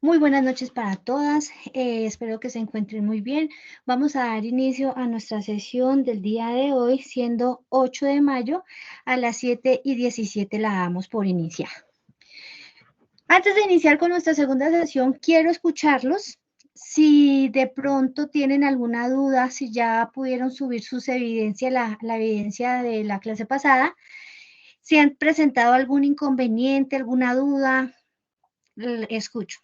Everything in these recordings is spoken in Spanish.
Muy buenas noches para todas, espero que se encuentren muy bien. Vamos a dar inicio a nuestra sesión del día de hoy, siendo 8 de mayo, a las 7:17 la damos por iniciar. Antes de iniciar con nuestra segunda sesión, quiero escucharlos. Si de pronto tienen alguna duda, si ya pudieron subir sus evidencias, la evidencia de la clase pasada, si han presentado algún inconveniente, alguna duda, escucho.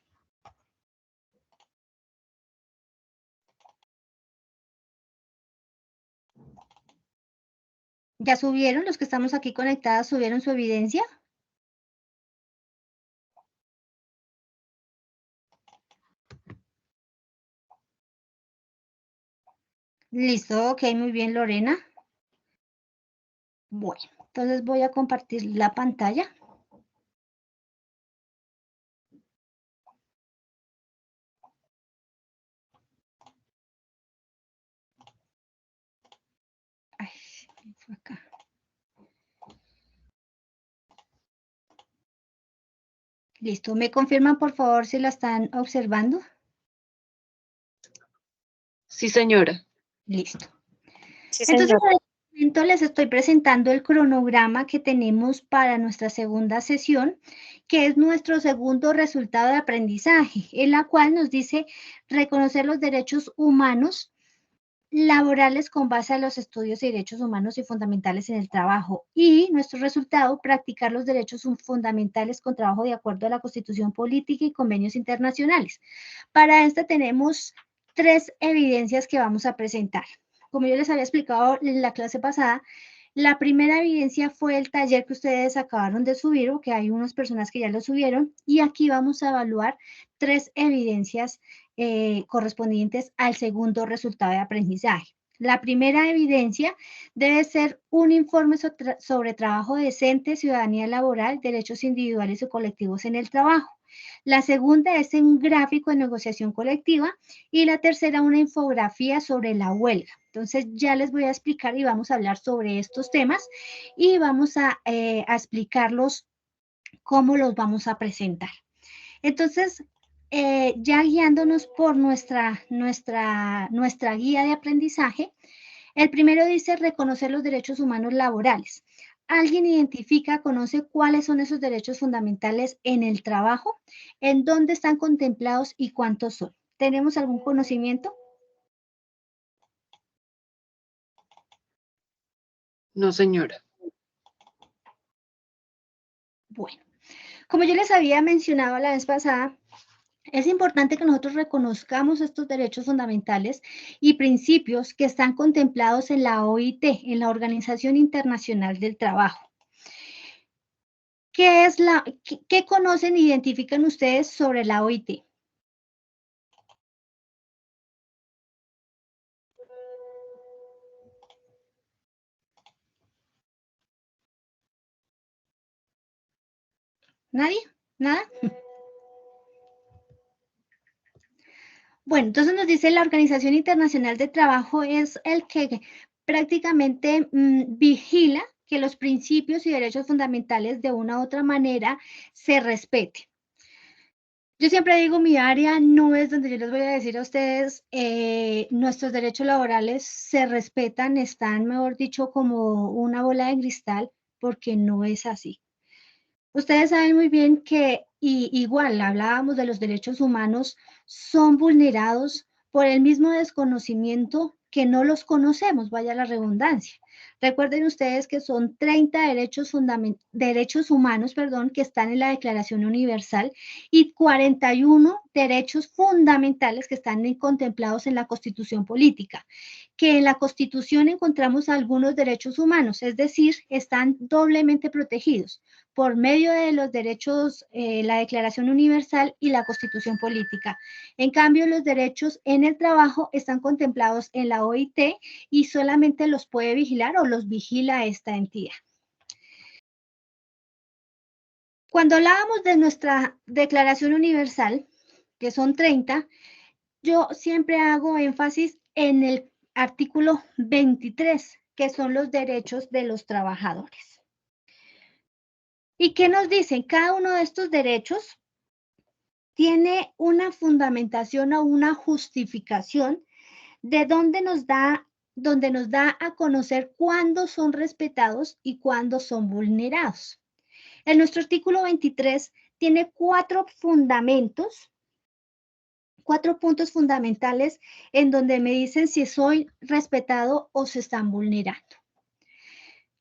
¿Ya subieron? Los que estamos aquí conectadas, ¿subieron su evidencia? Listo, ok, muy bien, Lorena. Bueno, entonces voy a compartir la pantalla. Ay, fue acá. Listo, ¿me confirman por favor si la están observando? Sí, señora. Listo. Sí, Entonces, señora. en este momento les estoy presentando el cronograma que tenemos para nuestra segunda sesión, que es nuestro segundo resultado de aprendizaje, en la cual nos dice reconocer los derechos humanos laborales con base a los estudios de derechos humanos y fundamentales en el trabajo. Y nuestro resultado, practicar los derechos fundamentales con trabajo de acuerdo a la Constitución Política y convenios internacionales. Para esto tenemos 3 evidencias que vamos a presentar. Como yo les había explicado en la clase pasada, la primera evidencia fue el taller que ustedes acabaron de subir, o que hay unas personas que ya lo subieron, y aquí vamos a evaluar 3 evidencias correspondientes al segundo resultado de aprendizaje. La primera evidencia debe ser un informe sobre trabajo decente, ciudadanía laboral, derechos individuales y colectivos en el trabajo. La segunda es un gráfico de negociación colectiva y la tercera una infografía sobre la huelga. Entonces ya les voy a explicar y vamos a hablar sobre estos temas y vamos a explicarlos cómo los vamos a presentar. Entonces, ya guiándonos por nuestra guía de aprendizaje, el primero dice reconocer los derechos humanos laborales. ¿Alguien identifica, conoce cuáles son esos derechos fundamentales en el trabajo? ¿En dónde están contemplados y cuántos son? ¿Tenemos algún conocimiento? No, señora. Bueno, como yo les había mencionado la vez pasada, es importante que nosotros reconozcamos estos derechos fundamentales y principios que están contemplados en la OIT, en la Organización Internacional del Trabajo. ¿Qué conocen e identifican ustedes sobre la OIT? ¿Nadie? ¿Nada? Bueno, entonces nos dice la Organización Internacional de Trabajo es el que prácticamente vigila que los principios y derechos fundamentales de una u otra manera se respeten. Yo siempre digo, mi área no es donde yo les voy a decir a ustedes, nuestros derechos laborales se respetan, están, mejor dicho, como una bola de cristal, porque no es así. Ustedes saben muy bien que, y igual hablábamos de los derechos humanos, son vulnerados por el mismo desconocimiento que no los conocemos, vaya la redundancia. Recuerden ustedes que son 30 derechos humanos, perdón, que están en la Declaración Universal y 41 derechos fundamentales que están contemplados en la Constitución Política, que en la Constitución encontramos algunos derechos humanos, es decir, están doblemente protegidos por medio de los derechos, la Declaración Universal y la Constitución Política. En cambio, los derechos en el trabajo están contemplados en la OIT y solamente los puede vigilar o los vigila esta entidad. Cuando hablábamos de nuestra Declaración Universal, que son 30, yo siempre hago énfasis en el artículo 23, que son los derechos de los trabajadores. ¿Y qué nos dicen? Cada uno de estos derechos tiene una fundamentación o una justificación de donde nos da a conocer cuándo son respetados y cuándo son vulnerados. En nuestro artículo 23 tiene cuatro puntos fundamentales en donde me dicen si soy respetado o se están vulnerando.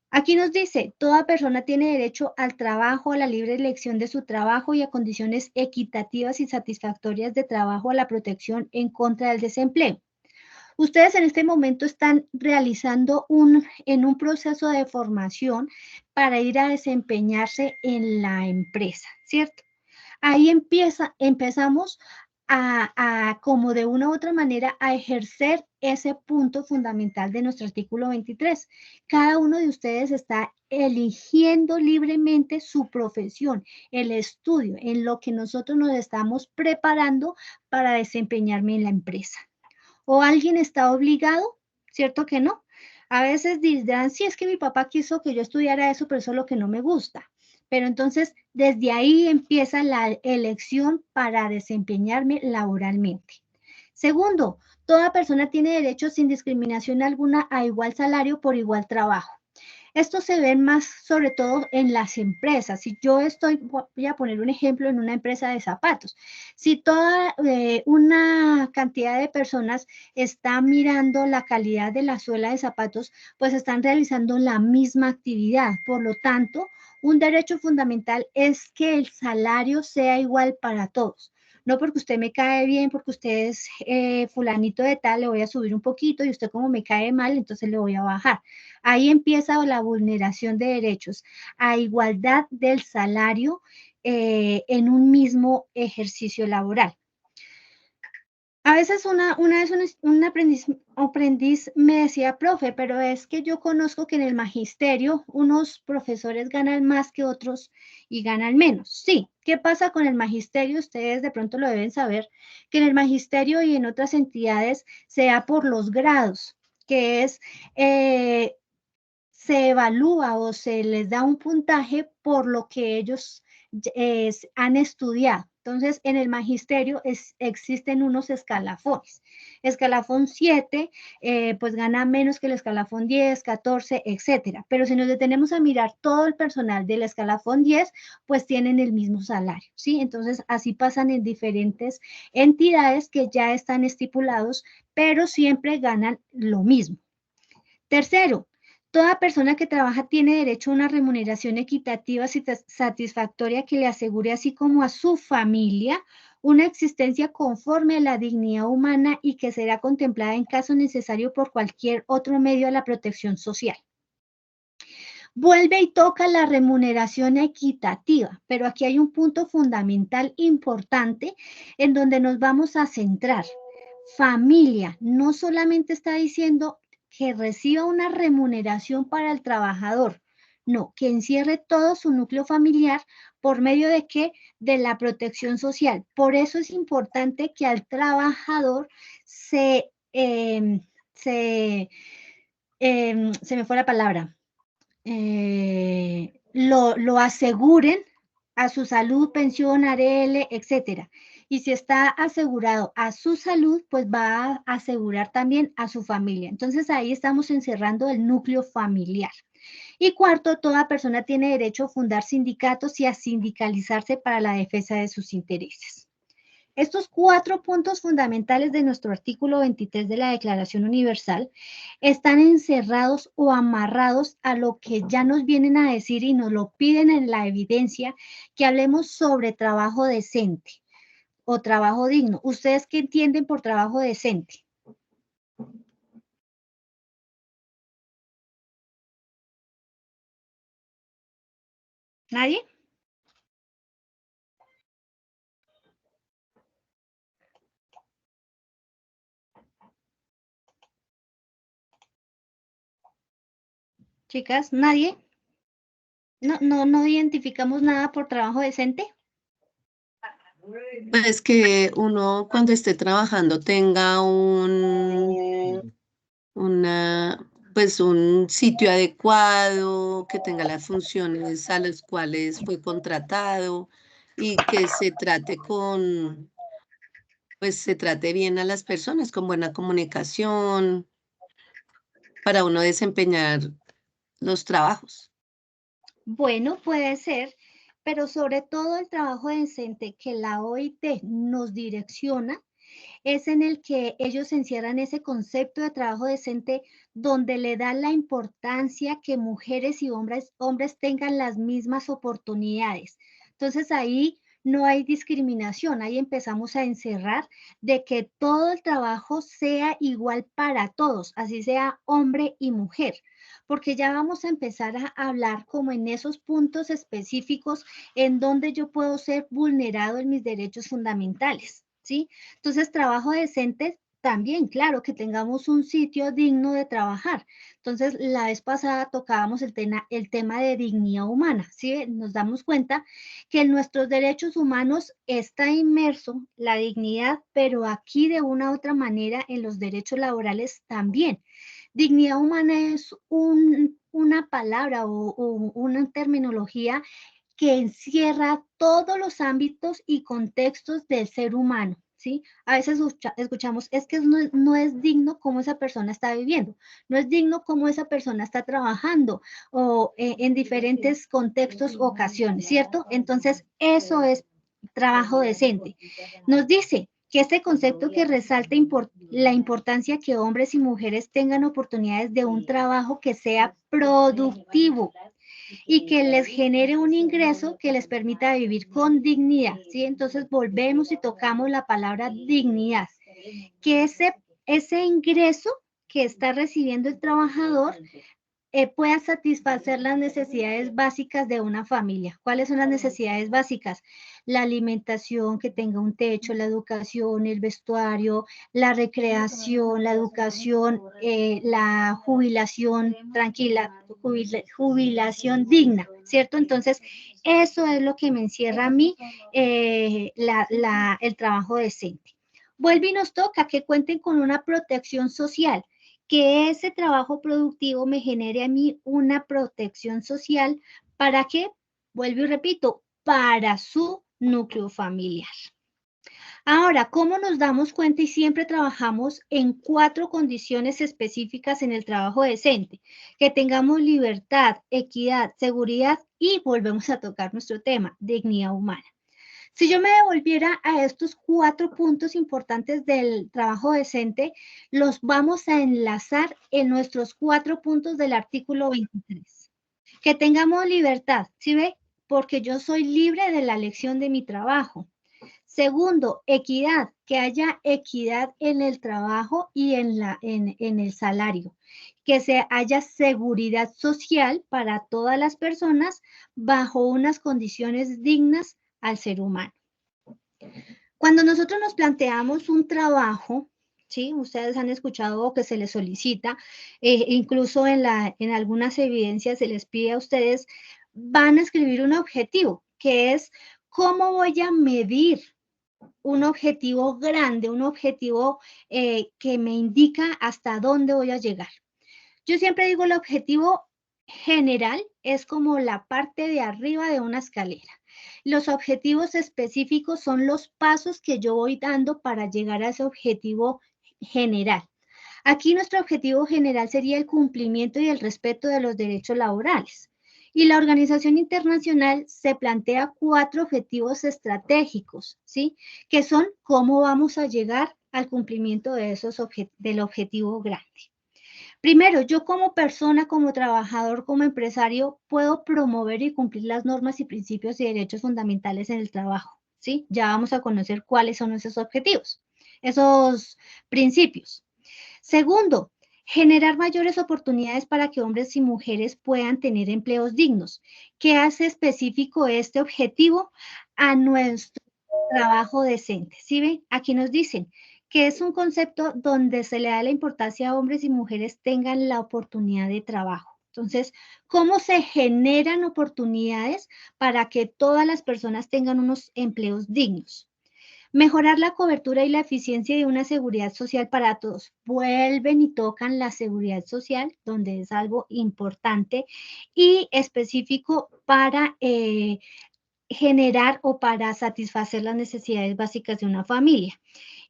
Aquí nos dice, toda persona tiene derecho al trabajo, a la libre elección de su trabajo y a condiciones equitativas y satisfactorias de trabajo, a la protección en contra del desempleo. Ustedes en este momento están realizando en un proceso de formación para ir a desempeñarse en la empresa, ¿cierto? Ahí empezamos como de una u otra manera, a ejercer ese punto fundamental de nuestro artículo 23. Cada uno de ustedes está eligiendo libremente su profesión, el estudio, en lo que nosotros nos estamos preparando para desempeñarme en la empresa. ¿O alguien está obligado? ¿Cierto que no? A veces dirán, sí, es que mi papá quiso que yo estudiara eso, pero eso es lo que no me gusta. Pero entonces, desde ahí empieza la elección para desempeñarme laboralmente. Segundo, toda persona tiene derecho sin discriminación alguna a igual salario por igual trabajo. Esto se ve más sobre todo en las empresas. Si yo voy a poner un ejemplo en una empresa de zapatos. Si toda una cantidad de personas está mirando la calidad de la suela de zapatos, pues están realizando la misma actividad. Por lo tanto, un derecho fundamental es que el salario sea igual para todos. No porque usted me cae bien, porque usted es fulanito de tal, le voy a subir un poquito y usted como me cae mal, entonces le voy a bajar. Ahí empieza la vulneración de derechos a igualdad del salario en un mismo ejercicio laboral. A veces una vez un aprendiz me decía, profe, pero es que yo conozco que en el magisterio unos profesores ganan más que otros y ganan menos. Sí, ¿qué pasa con el magisterio? Ustedes de pronto lo deben saber, que en el magisterio y en otras entidades se da por los grados, que es se evalúa o se les da un puntaje por lo que ellos han estudiado. Entonces, en el magisterio existen unos escalafones. Escalafón 7, pues gana menos que el escalafón 10, 14, etcétera. Pero si nos detenemos a mirar todo el personal del escalafón 10, pues tienen el mismo salario, ¿sí? Entonces, así pasan en diferentes entidades que ya están estipulados, pero siempre ganan lo mismo. Tercero, toda persona que trabaja tiene derecho a una remuneración equitativa y satisfactoria que le asegure, así como a su familia, una existencia conforme a la dignidad humana y que será contemplada en caso necesario por cualquier otro medio a la protección social. Vuelve y toca la remuneración equitativa, pero aquí hay un punto fundamental importante en donde nos vamos a centrar. Familia, no solamente está diciendo que reciba una remuneración para el trabajador, no, que encierre todo su núcleo familiar por medio de qué? De la protección social. Por eso es importante que al trabajador se me fue la palabra, lo aseguren a su salud, pensión, ARL, etcétera. Y si está asegurado a su salud, pues va a asegurar también a su familia. Entonces ahí estamos encerrando el núcleo familiar. Y cuarto, toda persona tiene derecho a fundar sindicatos y a sindicalizarse para la defensa de sus intereses. Estos cuatro puntos fundamentales de nuestro artículo 23 de la Declaración Universal están encerrados o amarrados a lo que ya nos vienen a decir y nos lo piden en la evidencia, que hablemos sobre trabajo decente o trabajo digno. ¿Ustedes qué entienden por trabajo decente? ¿Nadie? Chicas, ¿nadie? ¿No identificamos nada por trabajo decente? Pues que uno cuando esté trabajando tenga pues un sitio adecuado, que tenga las funciones a las cuales fue contratado, y que se trate pues se trate bien a las personas, con buena comunicación, para uno desempeñar los trabajos. Bueno, puede ser, pero sobre todo el trabajo decente que la OIT nos direcciona es en el que ellos encierran ese concepto de trabajo decente donde le da la importancia que mujeres y hombres tengan las mismas oportunidades. Entonces ahí no hay discriminación, ahí empezamos a encerrar de que todo el trabajo sea igual para todos, así sea hombre y mujer, porque ya vamos a empezar a hablar como en esos puntos específicos en donde yo puedo ser vulnerado en mis derechos fundamentales, ¿sí? Entonces, trabajo decente también, claro, que tengamos un sitio digno de trabajar. Entonces, la vez pasada tocábamos el tema de dignidad humana, ¿sí? Nos damos cuenta que en nuestros derechos humanos está inmerso la dignidad, pero aquí de una u otra manera en los derechos laborales también. Dignidad humana es una palabra o una terminología que encierra todos los ámbitos y contextos del ser humano, ¿sí? A veces escuchamos, es que no es digno cómo esa persona está viviendo, no es digno cómo esa persona está trabajando o en diferentes contextos o ocasiones, ¿cierto? Entonces, eso es trabajo decente. Nos dice que este concepto que resalta la importancia que hombres y mujeres tengan oportunidades de un trabajo que sea productivo, y que les genere un ingreso que les permita vivir con dignidad, ¿sí? Entonces volvemos y tocamos la palabra dignidad, que ese ingreso que está recibiendo el trabajador pueda satisfacer las necesidades básicas de una familia. ¿Cuáles son las necesidades básicas? La alimentación, que tenga un techo, la educación, el vestuario, la recreación, la educación, la jubilación tranquila, jubilación digna, ¿cierto? Entonces, eso es lo que me encierra a mí el trabajo decente. Vuelve y nos toca que cuenten con una protección social, que ese trabajo productivo me genere a mí una protección social. ¿Para qué? Vuelvo y repito, para su núcleo familiar. Ahora, ¿cómo nos damos cuenta y siempre trabajamos en 4 condiciones específicas en el trabajo decente? Que tengamos libertad, equidad, seguridad y volvemos a tocar nuestro tema, dignidad humana. Si yo me devolviera a estos 4 puntos importantes del trabajo decente, los vamos a enlazar en nuestros 4 puntos del artículo 23. Que tengamos libertad, ¿sí ve? Porque yo soy libre de la elección de mi trabajo. Segundo, equidad, que haya equidad en el trabajo y en el salario, que haya seguridad social para todas las personas bajo unas condiciones dignas al ser humano. Cuando nosotros nos planteamos un trabajo, ¿sí? Ustedes han escuchado que se les solicita, incluso en algunas evidencias se les pide a ustedes, van a escribir un objetivo, que es cómo voy a medir un objetivo grande, un objetivo que me indica hasta dónde voy a llegar. Yo siempre digo el objetivo general es como la parte de arriba de una escalera. Los objetivos específicos son los pasos que yo voy dando para llegar a ese objetivo general. Aquí nuestro objetivo general sería el cumplimiento y el respeto de los derechos laborales. Y la Organización Internacional se plantea 4 objetivos estratégicos, ¿sí? Que son cómo vamos a llegar al cumplimiento de del objetivo grande. Primero, yo como persona, como trabajador, como empresario, puedo promover y cumplir las normas y principios y derechos fundamentales en el trabajo, ¿sí? Ya vamos a conocer cuáles son esos objetivos, esos principios. Segundo, generar mayores oportunidades para que hombres y mujeres puedan tener empleos dignos. ¿Qué hace específico este objetivo a nuestro trabajo decente? ¿Sí ven? Aquí nos dicen que es un concepto donde se le da la importancia a hombres y mujeres tengan la oportunidad de trabajo. Entonces, ¿cómo se generan oportunidades para que todas las personas tengan unos empleos dignos? Mejorar la cobertura y la eficiencia de una seguridad social para todos. Vuelven y tocan la seguridad social, donde es algo importante y específico para generar o para satisfacer las necesidades básicas de una familia.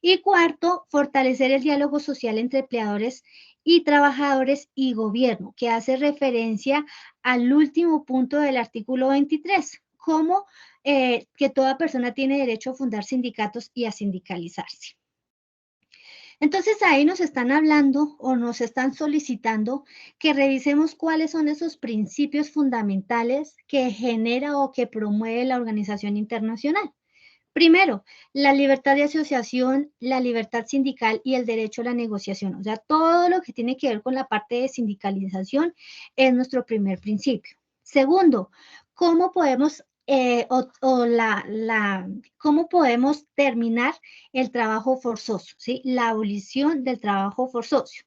Y cuarto, fortalecer el diálogo social entre empleadores y trabajadores y gobierno, que hace referencia al último punto del artículo 23, como que toda persona tiene derecho a fundar sindicatos y a sindicalizarse. Entonces ahí nos están hablando o nos están solicitando que revisemos cuáles son esos principios fundamentales que genera o que promueve la organización internacional. Primero, la libertad de asociación, la libertad sindical y el derecho a la negociación. O sea, todo lo que tiene que ver con la parte de sindicalización es nuestro primer principio. Segundo, ¿cómo podemos, cómo podemos terminar el trabajo forzoso? ¿Sí? La abolición del trabajo forzoso.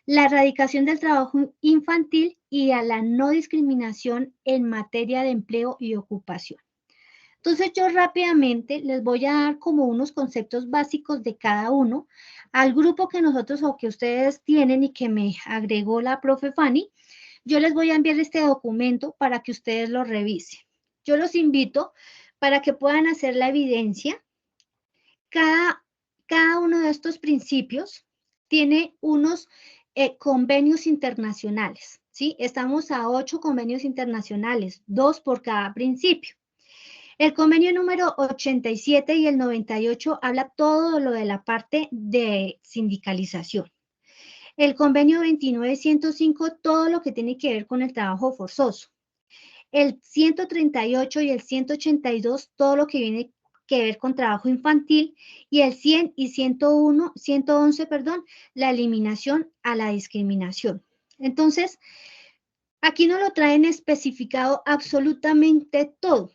La erradicación del trabajo infantil y a la no discriminación en materia de empleo y ocupación. Entonces yo rápidamente les voy a dar como unos conceptos básicos de cada uno al grupo que nosotros o que ustedes tienen y que me agregó la profe Fanny. Yo les voy a enviar este documento para que ustedes lo revisen. Yo los invito para que puedan hacer la evidencia. Cada uno de estos principios tiene unos convenios internacionales, ¿sí? Estamos a 8 convenios internacionales, 2 por cada principio. El convenio número 87 y el 98 habla todo lo de la parte de sindicalización. El convenio 29-105, todo lo que tiene que ver con el trabajo forzoso. El 138 y el 182, todo lo que viene que ver con trabajo infantil. Y el 100 y 111, la eliminación a la discriminación. Entonces, aquí nos lo traen especificado absolutamente todo.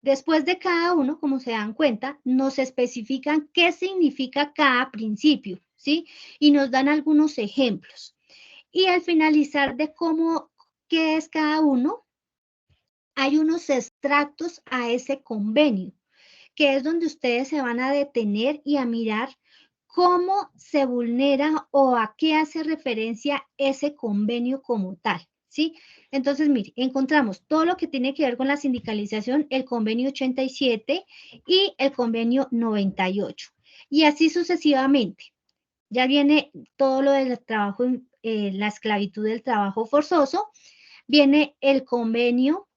Después de cada uno, como se dan cuenta, nos especifican qué significa cada principio, ¿sí? Y nos dan algunos ejemplos. Y al finalizar de qué es cada uno, hay unos extractos a ese convenio, que es donde ustedes se van a detener y a mirar cómo se vulnera o a qué hace referencia ese convenio como tal, ¿sí? Entonces, mire, encontramos todo lo que tiene que ver con la sindicalización, el convenio 87 y el convenio 98. Y así sucesivamente. Ya viene todo lo del trabajo, la esclavitud del trabajo forzoso, viene el convenio,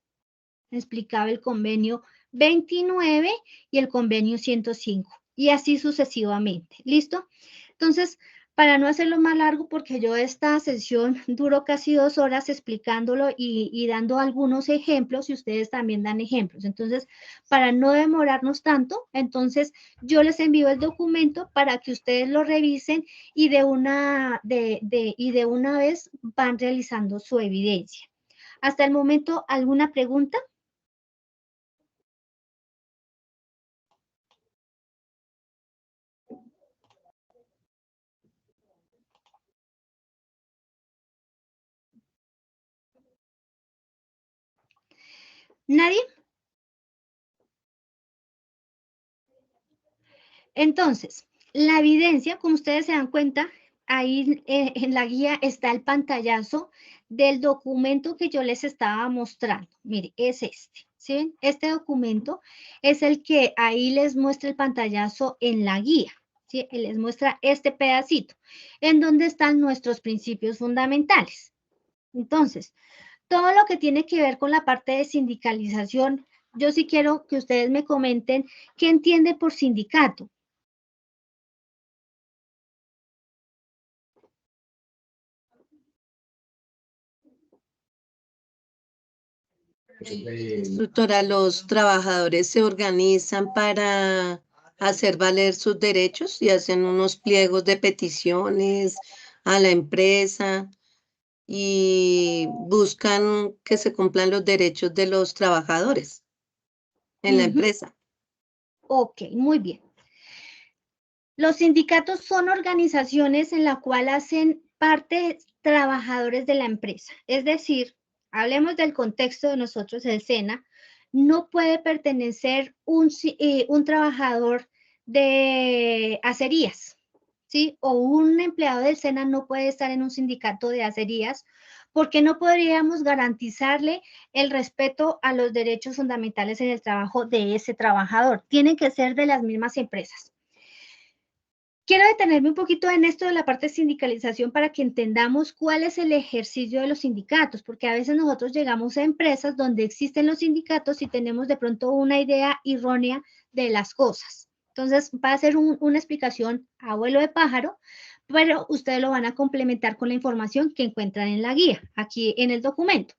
explicaba el convenio 29 y el convenio 105 y así sucesivamente. ¿Listo? Entonces, para no hacerlo más largo, porque yo esta sesión duró casi 2 horas explicándolo y dando algunos ejemplos y ustedes también dan ejemplos. Entonces, para no demorarnos tanto, entonces yo les envío el documento para que ustedes lo revisen y de una vez van realizando su evidencia. Hasta el momento, ¿alguna pregunta? ¿Nadie? Entonces, la evidencia, como ustedes se dan cuenta, ahí en la guía está el pantallazo del documento que yo les estaba mostrando. Mire, es este, ¿sí ven? Este documento es el que ahí les muestra el pantallazo en la guía, ¿sí? Les muestra este pedacito, en donde están nuestros principios fundamentales. Entonces, todo lo que tiene que ver con la parte de sindicalización, yo sí quiero que ustedes me comenten qué entiende por sindicato. Instructora, los trabajadores se organizan para hacer valer sus derechos y hacen unos pliegos de peticiones a la empresa y buscan que se cumplan los derechos de los trabajadores en la empresa. Ok, muy bien. Los sindicatos son organizaciones en la cual hacen parte trabajadores de la empresa. Es decir, hablemos del contexto de nosotros, el SENA, no puede pertenecer un trabajador de acerías, ¿sí? O un empleado del SENA no puede estar en un sindicato de acerías ¿Por qué no podríamos garantizarle el respeto a los derechos fundamentales en el trabajo de ese trabajador? Tienen que ser de las mismas empresas. Quiero detenerme un poquito en esto de la parte de sindicalización para que entendamos cuál es el ejercicio de los sindicatos, porque a veces nosotros llegamos a empresas donde existen los sindicatos y tenemos de pronto una idea errónea de las cosas. Entonces, va a ser una explicación a vuelo de pájaro, pero ustedes lo van a complementar con la información que encuentran en la guía, aquí en el documento.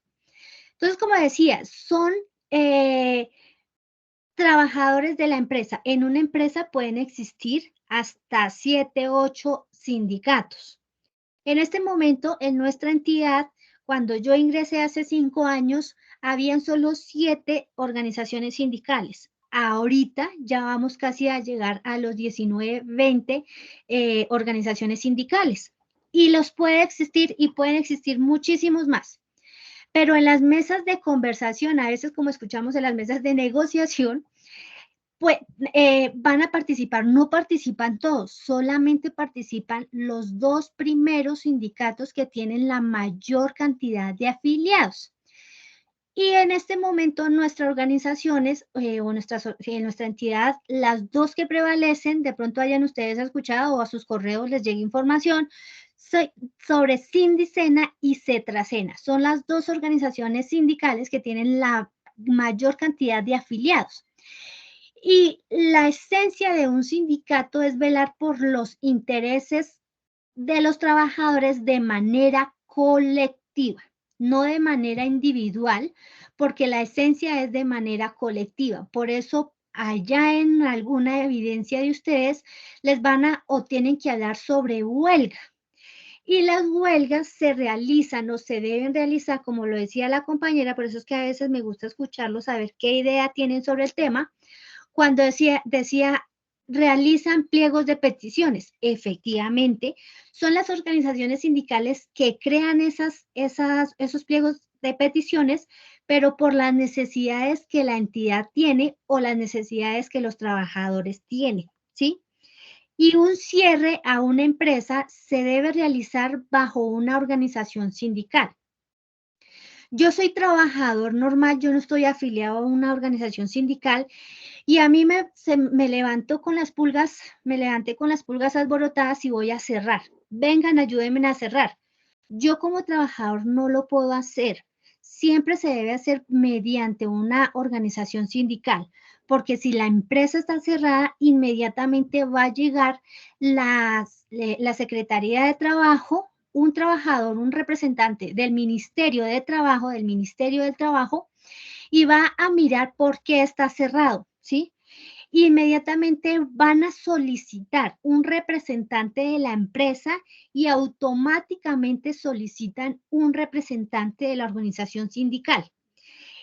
Entonces, como decía, son trabajadores de la empresa. En una empresa pueden existir hasta 7, 8 sindicatos. En este momento, en nuestra entidad, cuando yo ingresé hace 5 años, habían solo 7 organizaciones sindicales. Ahorita ya vamos casi a llegar a los 19, 20 organizaciones sindicales. Y los puede existir y pueden existir muchísimos más. Pero en las mesas de conversación, a veces como escuchamos en las mesas de negociación, pues van a participar, no participan todos, solamente participan los 2 primeros sindicatos que tienen la mayor cantidad de afiliados. Y en este momento nuestras organizaciones o en nuestra entidad, las 2 que prevalecen, de pronto hayan ustedes escuchado o a sus correos les llegue información sobre Sindicena y Cetracena. Son las 2 organizaciones sindicales que tienen la mayor cantidad de afiliados. Y la esencia de un sindicato es velar por los intereses de los trabajadores de manera colectiva, no de manera individual, porque la esencia es de manera colectiva. Por eso, allá en alguna evidencia de ustedes, les van a o tienen que hablar sobre huelga. Y las huelgas se realizan o se deben realizar, como lo decía la compañera, por eso es que a veces me gusta escucharlos, saber qué idea tienen sobre el tema cuando decía, realizan pliegos de peticiones. Efectivamente, son las organizaciones sindicales que crean esos pliegos de peticiones, pero por las necesidades que la entidad tiene o las necesidades que los trabajadores tienen, ¿sí? Y un cierre a una empresa se debe realizar bajo una organización sindical. Yo soy trabajador normal, yo no estoy afiliado a una organización sindical y a mí me levanto con las pulgas, me levanté con las pulgas alborotadas y voy a cerrar. Vengan, ayúdenme a cerrar. Yo como trabajador no lo puedo hacer. Siempre se debe hacer mediante una organización sindical, porque si la empresa está cerrada, inmediatamente va a llegar la Secretaría de Trabajo, un trabajador, un representante del Ministerio de Trabajo, y va a mirar por qué está cerrado, ¿sí? Inmediatamente van a solicitar un representante de la empresa y automáticamente solicitan un representante de la organización sindical.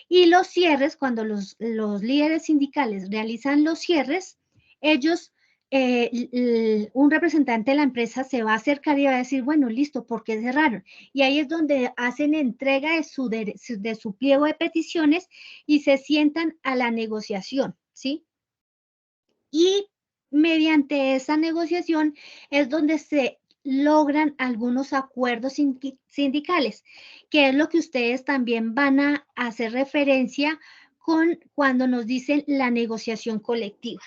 Y los cierres, cuando los líderes sindicales realizan los cierres, ellos, un representante de la empresa se va a acercar y va a decir, bueno, listo, ¿por qué cerraron? Y ahí es donde hacen entrega de su pliego de peticiones y se sientan a la negociación, ¿sí? Y mediante esa negociación es donde se logran algunos acuerdos sindicales, que es lo que ustedes también van a hacer referencia con cuando nos dicen la negociación colectiva.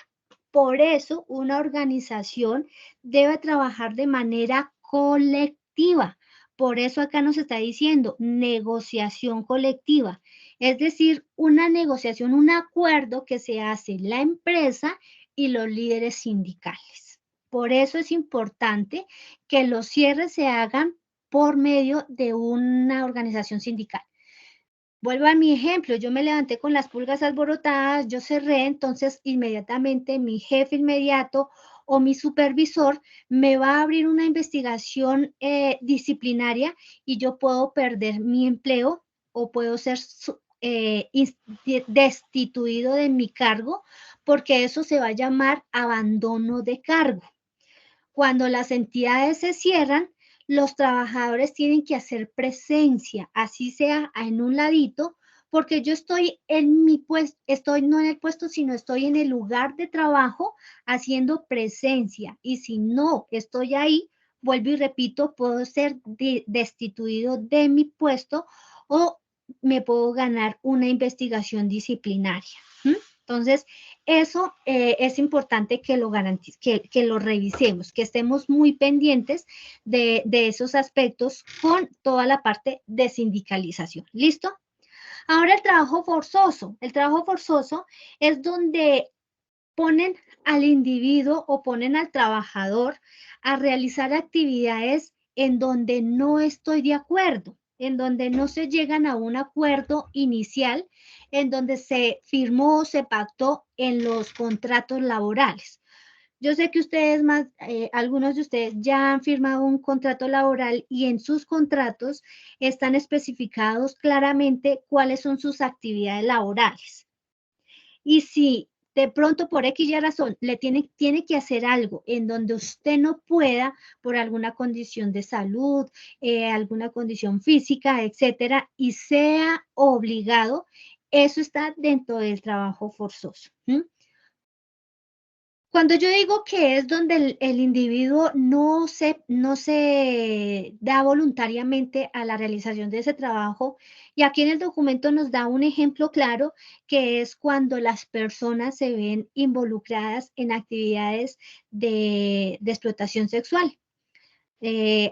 Por eso una organización debe trabajar de manera colectiva. Por eso acá nos está diciendo negociación colectiva. Es decir, una negociación, un acuerdo que se hace en la empresa y los líderes sindicales. Por eso es importante que los cierres se hagan por medio de una organización sindical. Vuelvo a mi ejemplo, yo me levanté con las pulgas alborotadas, yo cerré, entonces inmediatamente mi jefe inmediato o mi supervisor me va a abrir una investigación disciplinaria y yo puedo perder mi empleo o puedo ser destituido de mi cargo porque eso se va a llamar abandono de cargo. Cuando las entidades se cierran, los trabajadores tienen que hacer presencia, así sea en un ladito, porque yo estoy en mi puesto, estoy no en el puesto, sino estoy en el lugar de trabajo haciendo presencia. Y si no estoy ahí, vuelvo y repito, puedo ser destituido de mi puesto o me puedo ganar una investigación disciplinaria. Entonces, eso es importante que lo que lo revisemos, que estemos muy pendientes de esos aspectos con toda la parte de sindicalización. ¿Listo? Ahora el trabajo forzoso. El trabajo forzoso es donde ponen al individuo o ponen al trabajador a realizar actividades en donde no estoy de acuerdo, en donde no se llegan a un acuerdo inicial, en donde se firmó o se pactó en los contratos laborales. Yo sé que ustedes algunos de ustedes ya han firmado un contrato laboral y en sus contratos están especificados claramente cuáles son sus actividades laborales. Y si de pronto por X y razón le tiene que hacer algo en donde usted no pueda por alguna condición de salud, alguna condición física, etcétera, y sea obligado, eso está dentro del trabajo forzoso. Cuando yo digo que es donde el individuo no se da voluntariamente a la realización de ese trabajo, y aquí en el documento nos da un ejemplo claro, que es cuando las personas se ven involucradas en actividades de explotación sexual.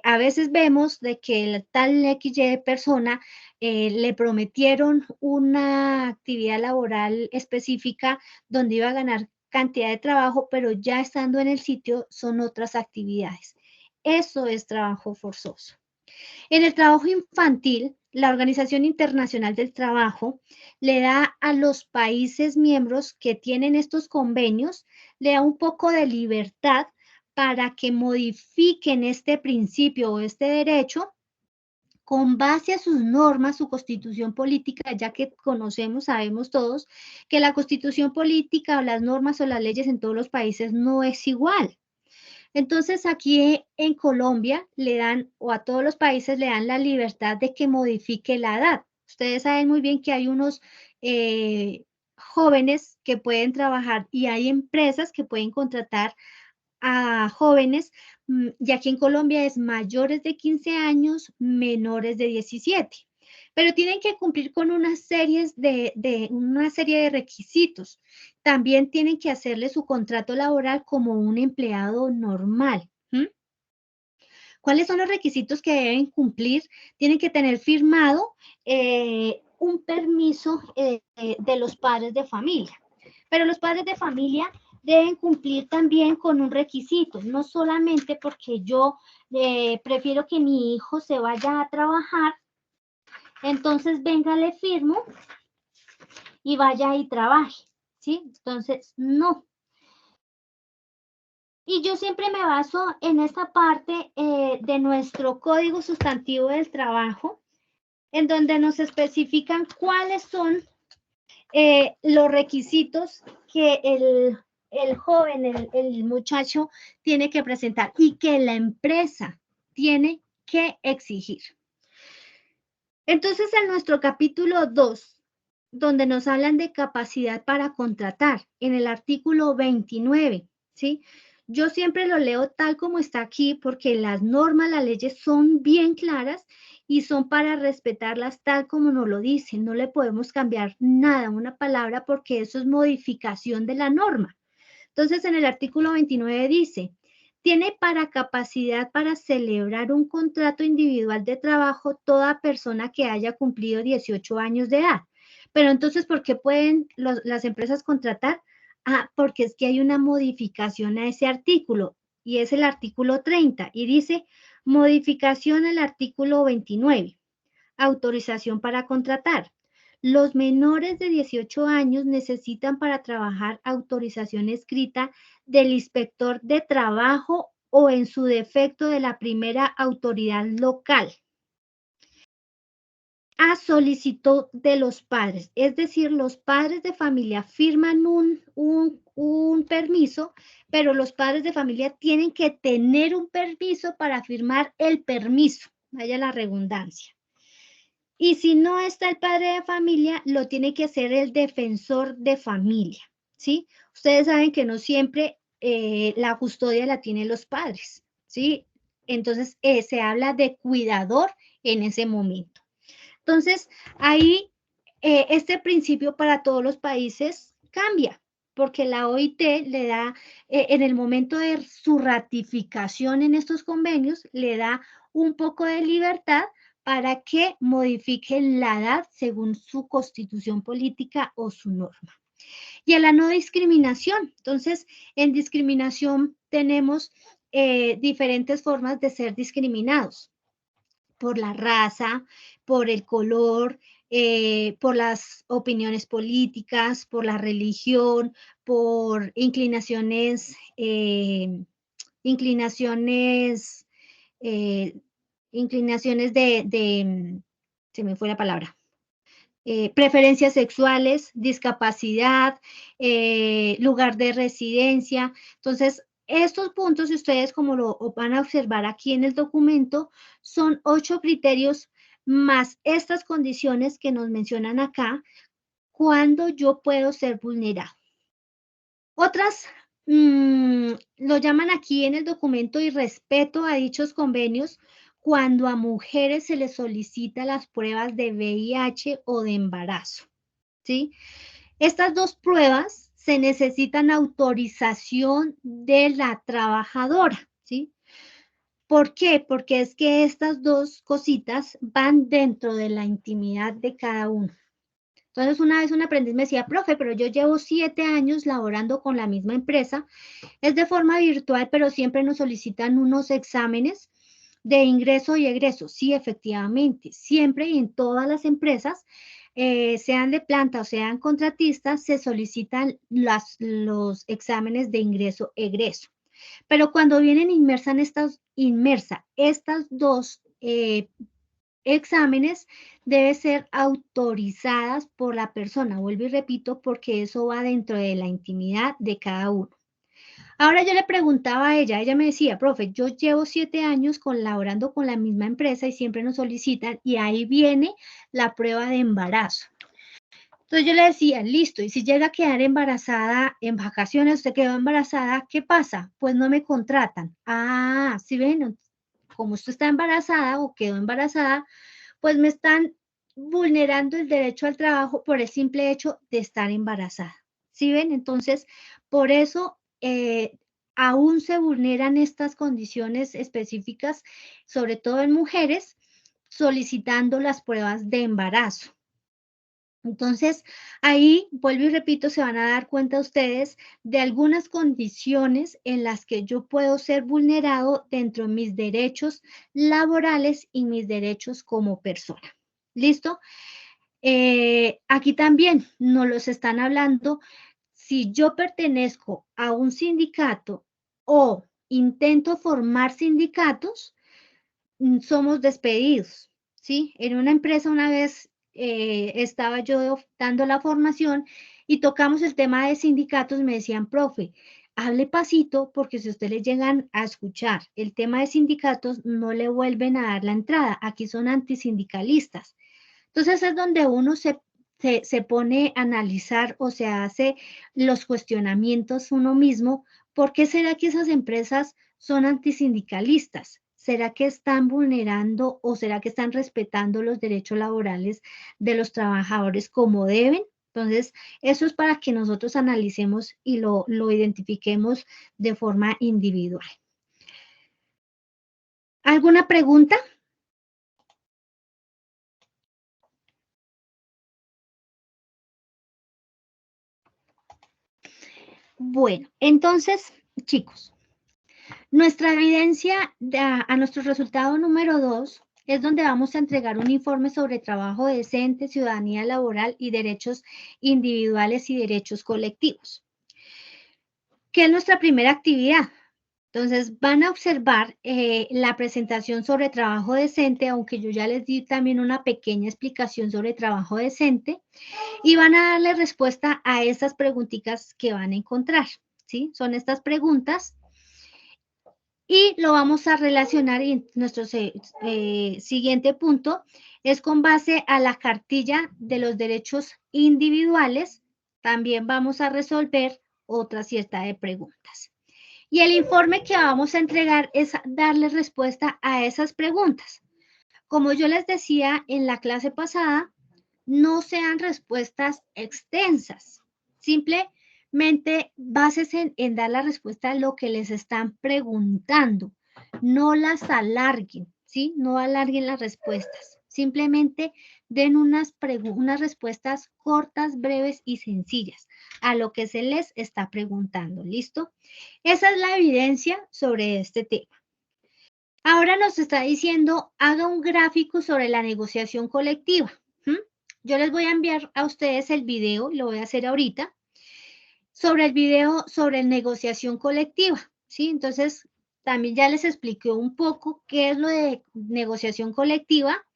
A veces vemos de que el tal XY persona le prometieron una actividad laboral específica donde iba a ganar cantidad de trabajo, pero ya estando en el sitio son otras actividades. Eso es trabajo forzoso. En el trabajo infantil, la Organización Internacional del Trabajo le da a los países miembros que tienen estos convenios, le da un poco de libertad para que modifiquen este principio o este derecho con base a sus normas, su constitución política, ya que conocemos, sabemos todos, que la constitución política o las normas o las leyes en todos los países no es igual. Entonces aquí en Colombia le dan, o a todos los países le dan la libertad de que modifique la edad. Ustedes saben muy bien que hay unos jóvenes que pueden trabajar y hay empresas que pueden contratar a jóvenes, y aquí en Colombia es mayores de 15 años, menores de 17, pero tienen que cumplir con una serie de requisitos. También tienen que hacerle su contrato laboral como un empleado normal. ¿Cuáles son los requisitos que deben cumplir? Tienen que tener firmado un permiso de los padres de familia, pero los padres de familia deben cumplir también con un requisito, no solamente porque yo prefiero que mi hijo se vaya a trabajar, entonces venga, le firmo y vaya y trabaje, ¿sí? Entonces, no. Y yo siempre me baso en esta parte de nuestro Código Sustantivo del Trabajo, en donde nos especifican cuáles son los requisitos que el joven, el muchacho tiene que presentar y que la empresa tiene que exigir. Entonces, en nuestro capítulo 2, donde nos hablan de capacidad para contratar, en el artículo 29, ¿sí? Yo siempre lo leo tal como está aquí porque las normas, las leyes son bien claras y son para respetarlas tal como nos lo dicen. No le podemos cambiar nada, una palabra, porque eso es modificación de la norma. Entonces, en el artículo 29 dice, tiene para capacidad para celebrar un contrato individual de trabajo toda persona que haya cumplido 18 años de edad. Pero entonces, ¿por qué pueden las empresas contratar? Ah, porque es que hay una modificación a ese artículo y es el artículo 30 y dice modificación al artículo 29, autorización para contratar. Los menores de 18 años necesitan para trabajar autorización escrita del inspector de trabajo o en su defecto de la primera autoridad local a solicitud de los padres. Es decir, los padres de familia firman un permiso, pero los padres de familia tienen que tener un permiso para firmar el permiso, vaya la redundancia. Y si no está el padre de familia, lo tiene que hacer el defensor de familia, ¿sí? Ustedes saben que no siempre la custodia la tienen los padres, ¿sí? entonces se habla de cuidador en ese momento. Entonces, ahí este principio para todos los países cambia, porque la OIT le da, en el momento de su ratificación en estos convenios, le da un poco de libertad para que modifique la edad según su constitución política o su norma. Y a la no discriminación. Entonces, en discriminación tenemos diferentes formas de ser discriminados por la raza, por el color, por las opiniones políticas, por la religión, por inclinaciones, inclinaciones, inclinaciones se me fue la palabra, preferencias sexuales, discapacidad, lugar de residencia. Entonces, estos puntos, ustedes como lo van a observar aquí en el documento, son 8 criterios más estas condiciones que nos mencionan acá, cuando yo puedo ser vulnerado. Otras lo llaman aquí en el documento irrespeto a dichos convenios cuando a mujeres se les solicita las pruebas de VIH o de embarazo, ¿sí? Estas dos pruebas se necesitan autorización de la trabajadora, ¿sí? ¿Por qué? Porque es que estas dos cositas van dentro de la intimidad de cada uno. Entonces, una vez un aprendiz me decía, profe, pero yo llevo 7 años laborando con la misma empresa, es de forma virtual, pero siempre nos solicitan unos exámenes de ingreso y egreso. Sí, efectivamente, siempre y en todas las empresas, sean de planta o sean contratistas, se solicitan los exámenes de ingreso-egreso. Pero cuando vienen estas dos exámenes deben ser autorizadas por la persona, vuelvo y repito, porque eso va dentro de la intimidad de cada uno. Ahora yo le preguntaba a ella me decía, profe, yo llevo 7 años colaborando con la misma empresa y siempre nos solicitan y ahí viene la prueba de embarazo. Entonces yo le decía, listo, y si llega a quedar embarazada en vacaciones, usted quedó embarazada, ¿qué pasa? Pues no me contratan. Ah, ¿sí ven? Como usted está embarazada o quedó embarazada, pues me están vulnerando el derecho al trabajo por el simple hecho de estar embarazada. ¿Sí ven? Entonces, por eso aún se vulneran estas condiciones específicas, sobre todo en mujeres, solicitando las pruebas de embarazo. Entonces, ahí, vuelvo y repito, se van a dar cuenta ustedes de algunas condiciones en las que yo puedo ser vulnerado dentro de mis derechos laborales y mis derechos como persona. ¿Listo? Aquí también nos los están hablando. Si yo pertenezco a un sindicato o intento formar sindicatos, somos despedidos, ¿sí? En una empresa una vez estaba yo dando la formación y tocamos el tema de sindicatos, me decían, profe, hable pasito porque si ustedes llegan a escuchar el tema de sindicatos, no le vuelven a dar la entrada. Aquí son antisindicalistas. Entonces es donde uno se pone a analizar o se hace los cuestionamientos uno mismo. ¿Por qué será que esas empresas son antisindicalistas? ¿Será que están vulnerando o será que están respetando los derechos laborales de los trabajadores como deben? Entonces, eso es para que nosotros analicemos y lo identifiquemos de forma individual. ¿Alguna pregunta? Bueno, entonces, chicos, nuestra evidencia a nuestro resultado número 2 es donde vamos a entregar un informe sobre trabajo decente, ciudadanía laboral y derechos individuales y derechos colectivos. ¿Qué es nuestra primera actividad? Entonces van a observar la presentación sobre trabajo decente, aunque yo ya les di también una pequeña explicación sobre trabajo decente, y van a darle respuesta a estas preguntitas que van a encontrar, ¿sí? Son estas preguntas y lo vamos a relacionar y nuestro siguiente punto es con base a la cartilla de los derechos individuales, también vamos a resolver otra cierta de preguntas. Y el informe que vamos a entregar es darle respuesta a esas preguntas. Como yo les decía en la clase pasada, no sean respuestas extensas. Simplemente básense en dar la respuesta a lo que les están preguntando. No las alarguen, ¿sí? No alarguen las respuestas. Simplemente den unas respuestas cortas, breves y sencillas a lo que se les está preguntando. ¿Listo? Esa es la evidencia sobre este tema. Ahora nos está diciendo, haga un gráfico sobre la negociación colectiva. Yo les voy a enviar a ustedes el video, lo voy a hacer ahorita, sobre el video sobre negociación colectiva, ¿sí? Entonces, también ya les expliqué un poco qué es lo de negociación colectiva,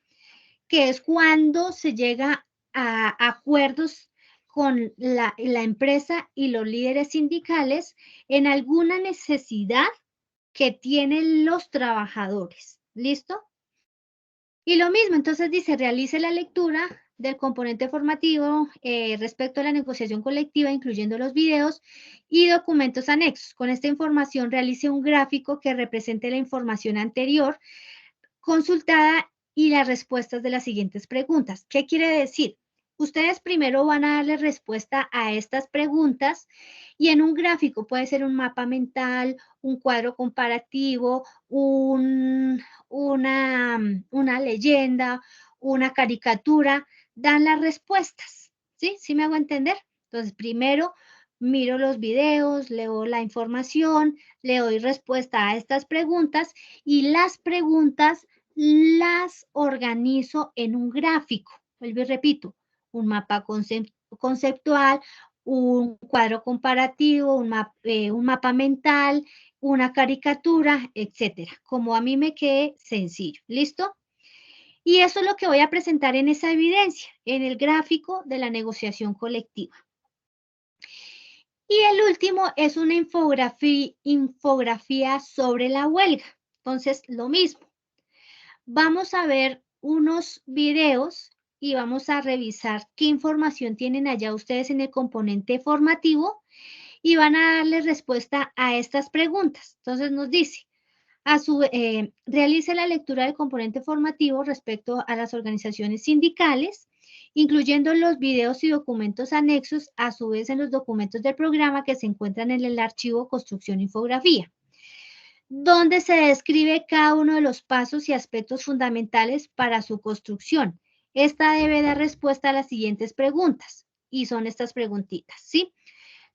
que es cuando se llega a acuerdos con la empresa y los líderes sindicales en alguna necesidad que tienen los trabajadores. ¿Listo? Y lo mismo, entonces dice, realice la lectura del componente formativo respecto a la negociación colectiva, incluyendo los videos y documentos anexos. Con esta información realice un gráfico que represente la información anterior consultada y las respuestas de las siguientes preguntas. ¿Qué quiere decir? Ustedes primero van a darle respuesta a estas preguntas y en un gráfico puede ser un mapa mental, un cuadro comparativo, una leyenda, una caricatura, dan las respuestas. ¿Sí? ¿Sí me hago entender? Entonces, primero miro los videos, leo la información, le doy respuesta a estas preguntas y las preguntas las organizo en un gráfico. Vuelvo y repito, un mapa conceptual, un cuadro comparativo, un mapa mental, una caricatura, etcétera. Como a mí me quede sencillo. ¿Listo? Y eso es lo que voy a presentar en esa evidencia, en el gráfico de la negociación colectiva. Y el último es una infografía sobre la huelga. Entonces, lo mismo. Vamos a ver unos videos y vamos a revisar qué información tienen allá ustedes en el componente formativo y van a darle respuesta a estas preguntas. Entonces nos dice, realice la lectura del componente formativo respecto a las organizaciones sindicales, incluyendo los videos y documentos anexos, a su vez en los documentos del programa que se encuentran en el archivo Construcción Infografía, donde se describe cada uno de los pasos y aspectos fundamentales para su construcción. Esta debe dar respuesta a las siguientes preguntas, y son estas preguntitas, ¿sí?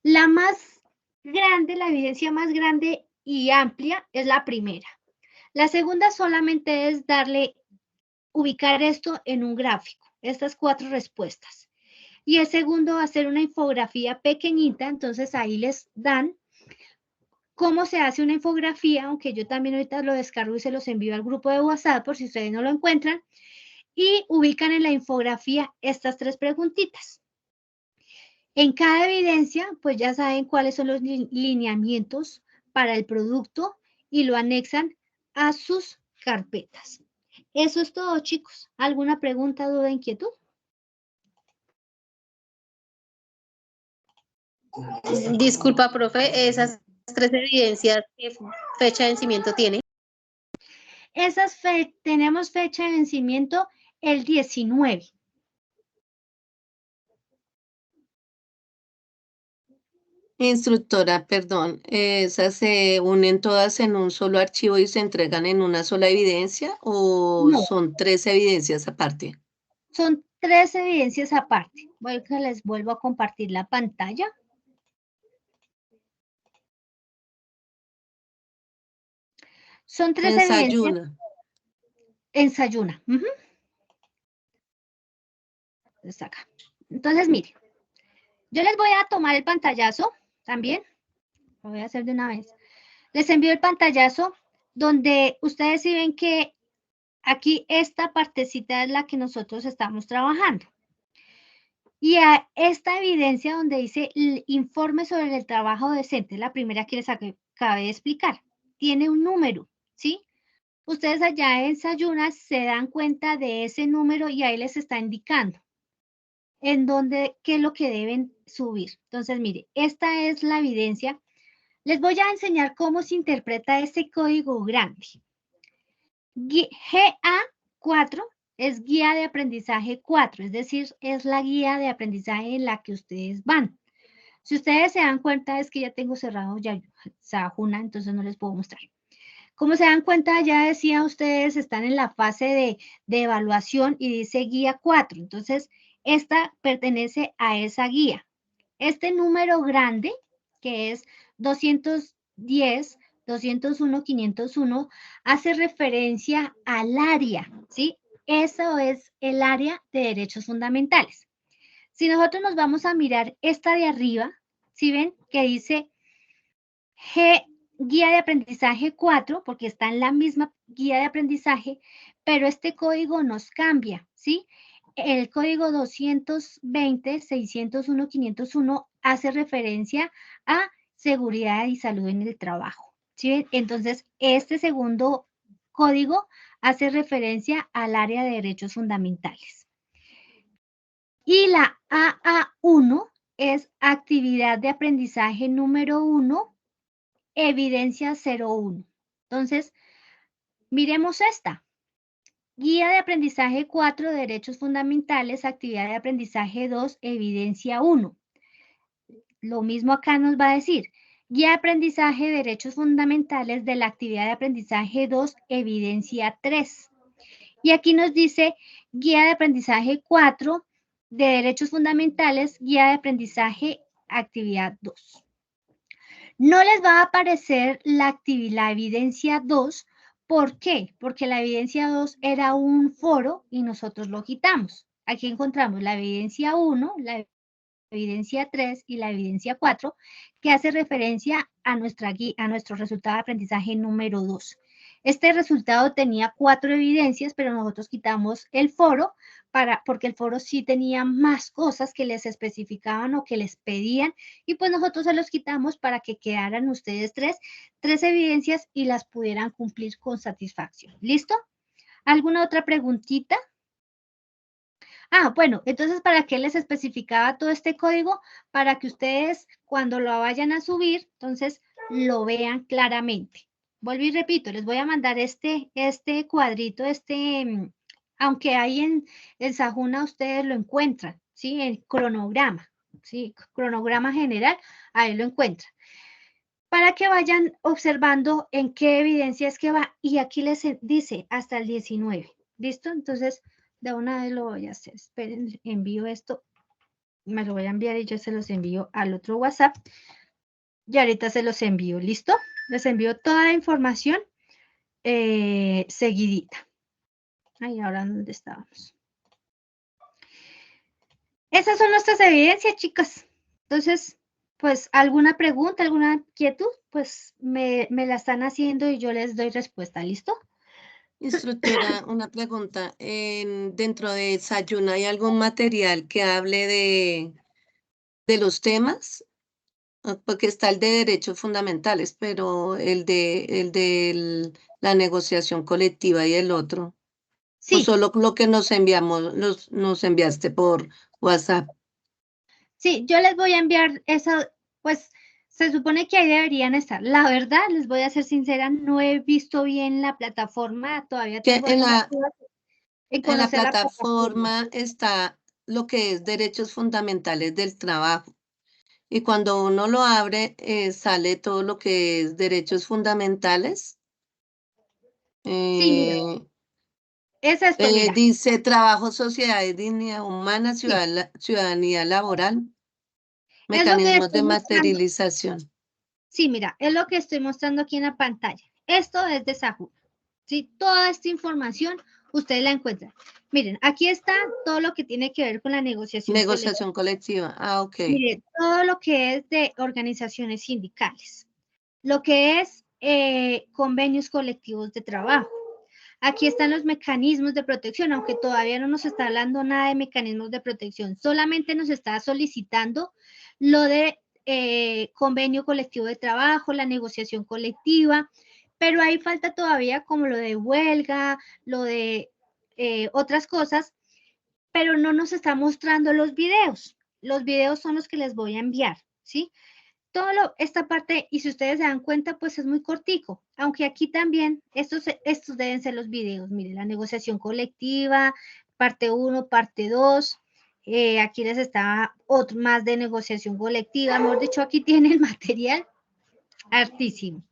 La más grande, la evidencia más grande y amplia es la primera. La segunda solamente es ubicar esto en un gráfico, estas 4 respuestas. Y el segundo va a ser una infografía pequeñita, entonces ahí les dan cómo se hace una infografía, aunque yo también ahorita lo descargo y se los envío al grupo de WhatsApp por si ustedes no lo encuentran, y ubican en la infografía estas 3 preguntitas. En cada evidencia, pues ya saben cuáles son los lineamientos para el producto y lo anexan a sus carpetas. Eso es todo, chicos. ¿Alguna pregunta, duda, inquietud? Disculpa, profe, esas 3 evidencias, ¿qué fecha de vencimiento tienen? Tenemos fecha de vencimiento el 19. Instructora, perdón, ¿esas se unen todas en un solo archivo y se entregan en una sola evidencia o No, son 3 evidencias aparte? son 3 evidencias aparte. Les vuelvo a compartir la pantalla. Son 3 evidencias. Ensayuna. Está acá. Entonces, mire, yo les voy a tomar el pantallazo también. Lo voy a hacer de una vez. Les envío el pantallazo donde ustedes sí ven que aquí esta partecita es la que nosotros estamos trabajando. Y a esta evidencia donde dice el informe sobre el trabajo decente, la primera que les acabé de explicar, tiene un número, ¿sí? Ustedes allá en Sayuna se dan cuenta de ese número y ahí les está indicando en dónde, qué es lo que deben subir. Entonces, mire, esta es la evidencia Les voy a enseñar cómo se interpreta ese código grande. GA4 es guía de aprendizaje 4, es decir, es la guía de aprendizaje en la que ustedes van. Si ustedes se dan cuenta, es que ya tengo cerrado ya Sajuna, entonces no les puedo mostrar. Como se dan cuenta, ya decía ustedes, están en la fase de evaluación y dice guía 4. Entonces, esta pertenece a esa guía. Este número grande, que es 210, 201, 501, hace referencia al área, ¿sí? Eso es el área de derechos fundamentales. Si nosotros nos vamos a mirar esta de arriba, ¿sí ven? Que dice guía de aprendizaje 4, porque está en la misma guía de aprendizaje, pero este código nos cambia, ¿sí? El código 220, 601, 501 hace referencia a seguridad y salud en el trabajo, ¿sí? Entonces, este segundo código hace referencia al área de derechos fundamentales. Y la AA1 es actividad de aprendizaje número 1, evidencia 01. Entonces, miremos esta. Guía de aprendizaje 4, derechos fundamentales, actividad de aprendizaje 2, evidencia 1. Lo mismo acá nos va a decir. Guía de aprendizaje, derechos fundamentales de la actividad de aprendizaje 2, evidencia 3. Y aquí nos dice guía de aprendizaje 4, de derechos fundamentales, guía de aprendizaje, actividad 2. No les va a aparecer la evidencia 2. ¿Por qué? Porque la evidencia 2 era un foro y nosotros lo quitamos. Aquí encontramos la evidencia 1, la evidencia 3 y la evidencia 4, que hace referencia a nuestro resultado de aprendizaje número 2. Este resultado tenía 4 evidencias, pero nosotros quitamos el foro porque el foro sí tenía más cosas que les especificaban o que les pedían, y pues nosotros se los quitamos para que quedaran ustedes tres evidencias y las pudieran cumplir con satisfacción. ¿Listo? ¿Alguna otra preguntita? Bueno, entonces, ¿para qué les especificaba todo este código? Para que ustedes, cuando lo vayan a subir, entonces, lo vean claramente. Vuelvo y repito, les voy a mandar este cuadrito, aunque ahí en Sajuna ustedes lo encuentran, ¿sí? El cronograma, ¿sí? Cronograma general, ahí lo encuentran. Para que vayan observando en qué evidencia es que va, y aquí les dice hasta el 19, ¿listo? Entonces, de una vez lo voy a hacer. Esperen, envío esto. Me lo voy a enviar y yo se los envío al otro WhatsApp. Y ahorita se los envío, ¿listo? Les envío toda la información seguidita. Ahí, ahora, ¿dónde estábamos? Esas son nuestras evidencias, chicas. Entonces, pues, ¿alguna pregunta, alguna inquietud? Pues me la están haciendo y yo les doy respuesta, ¿listo? Instructora, una pregunta. Dentro de Sayuna, ¿hay algún material que hable de los temas? Porque está el de derechos fundamentales, pero el de la negociación colectiva y el otro. O Sí, solo lo que nos enviamos, nos enviaste por WhatsApp. sí, yo les voy a enviar eso, pues se supone que ahí deberían estar. La verdad, les voy a ser sincera, no he visto bien la plataforma, todavía Que tengo algunas dudas en en la conocer la plataforma. plataforma está lo que es derechos fundamentales del trabajo. Y cuando uno lo abre, sale todo lo que es derechos fundamentales. Sí, mira, Eh, es esto, mira. dice trabajo, sociedad y dignidad humana, Sí, ciudadanía laboral, es lo que mecanismos de estoy mostrando. materialización. Sí, mira, es lo que estoy mostrando aquí en la pantalla. Esto es de Sahur. ¿Sí? Toda esta información ustedes la encuentran. Miren, aquí está todo lo que tiene que ver con la negociación colectiva. Negociación colectiva. Ah, ok. Miren, todo lo que es de organizaciones sindicales, lo que es convenios colectivos de trabajo. Aquí están los mecanismos de protección, aunque todavía no nos está hablando nada de mecanismos de protección, solamente nos está solicitando lo de convenio colectivo de trabajo, la negociación colectiva, pero ahí falta todavía como lo de huelga, lo de otras cosas, pero no nos está mostrando los videos. Los videos son los que les voy a enviar, ¿sí? esta parte, y si ustedes se dan cuenta, pues es muy cortico, aunque aquí también, estos deben ser los videos, miren, la negociación colectiva, parte 1, parte 2, aquí les está otro más de negociación colectiva, mejor dicho, aquí tienen material hartísimo.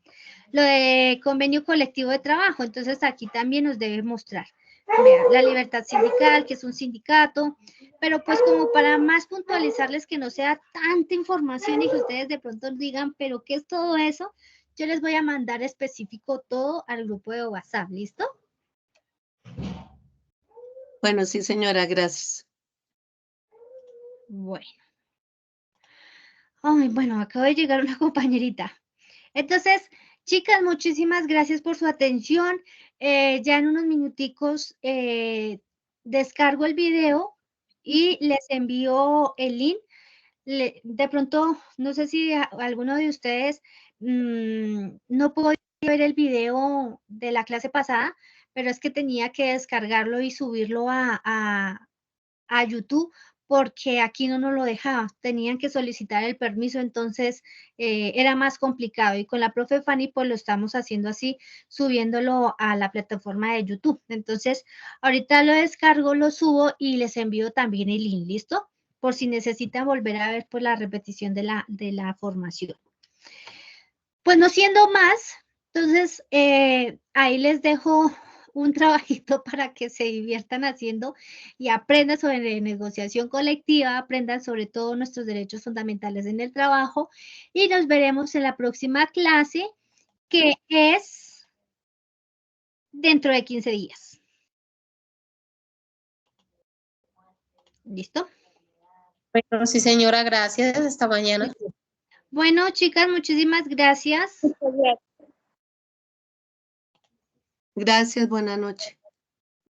Lo de convenio colectivo de trabajo, entonces aquí también nos debe mostrar. Vean, la libertad sindical, que es un sindicato, pero pues como para más puntualizarles que no sea tanta información y que ustedes de pronto digan, pero ¿qué es todo eso? Yo les voy a mandar específico todo al grupo de WhatsApp, ¿listo? Bueno, sí, señora, gracias. Bueno. Ay, bueno, acabo de llegar una compañerita. Entonces, chicas, muchísimas gracias por su atención. Ya en unos minuticos descargo el video y les envío el link. De pronto, no sé si alguno de ustedes no pudo ver el video de la clase pasada, pero es que tenía que descargarlo y subirlo a YouTube porque aquí no nos lo dejaba, tenían que solicitar el permiso, entonces era más complicado y con la profe Fanny pues lo estamos haciendo así, subiéndolo a la plataforma de YouTube. Entonces ahorita lo descargo, lo subo y les envío también el link, ¿listo? Por si necesitan volver a ver pues la repetición de la formación. Pues no siendo más, entonces ahí les dejo un trabajito para que se diviertan haciendo y aprendan sobre negociación colectiva, aprendan sobre todo nuestros derechos fundamentales en el trabajo y nos veremos en la próxima clase que es dentro de 15 días. ¿Listo? Bueno, sí, señora, gracias. Hasta mañana. Bueno, chicas, muchísimas gracias. Gracias, buenas noches.